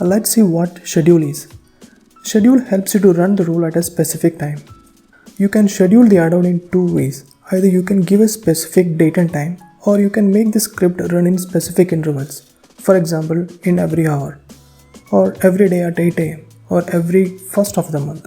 Let's see what schedule is. Schedule helps you to run the rule at a specific time. You can schedule the add-on in two ways. Either you can give a specific date and time, or you can make the script run in specific intervals. For example, in every hour, or every day at 8 am, or every first of the month.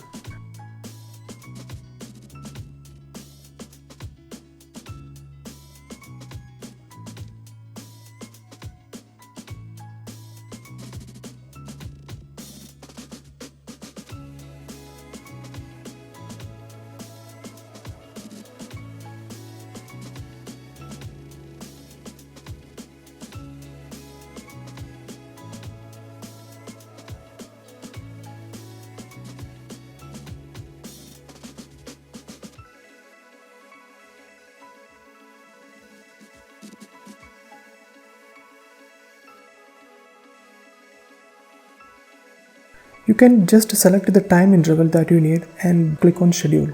You can just select the time interval that you need and click on schedule.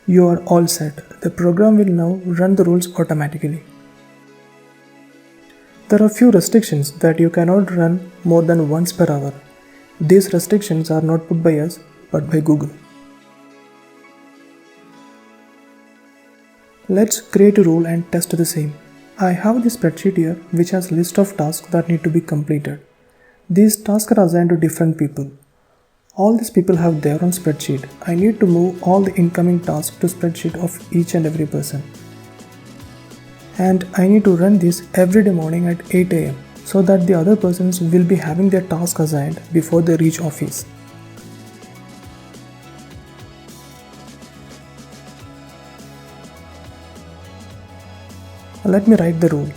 You are all set. The program will now run the rules automatically. There are few restrictions that you cannot run more than once per hour. These restrictions are not put by us but by Google. Let's create a rule and test the same. I have this spreadsheet here which has list of tasks that need to be completed. These tasks are assigned to different people. All these people have their own spreadsheet. I need to move all the incoming tasks to spreadsheet of each and every person. And I need to run this every day morning at 8 am so that the other persons will be having their task assigned before they reach office. Let me write the rule.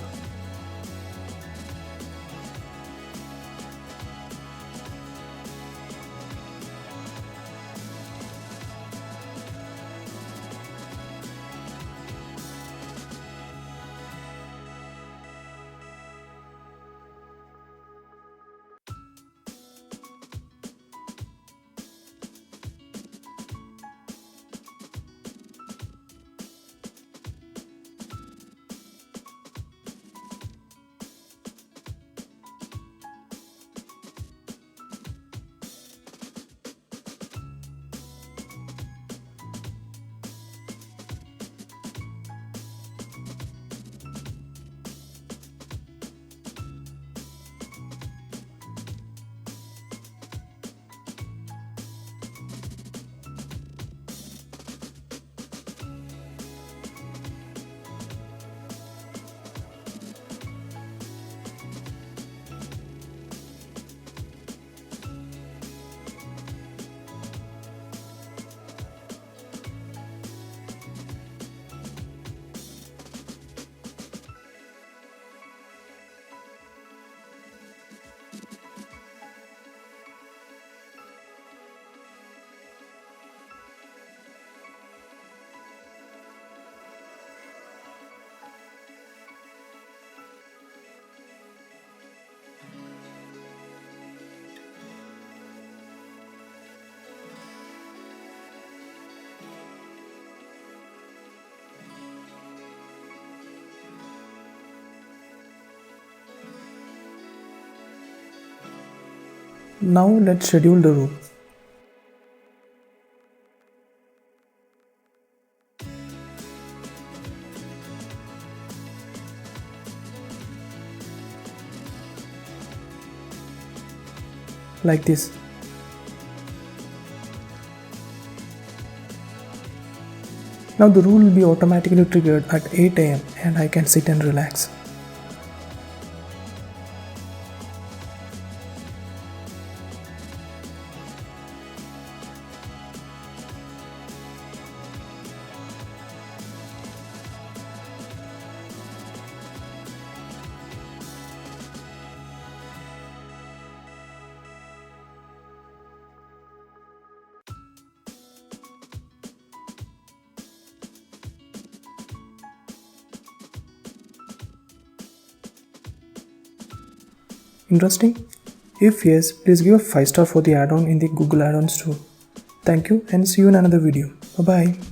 Now let's schedule the rule. Like this. Now the rule will be automatically triggered at 8 am and I can sit and relax. Interesting? If yes, please give a 5-star for the add-on in the Google Add-on store. Thank you and see you in another video. Bye bye.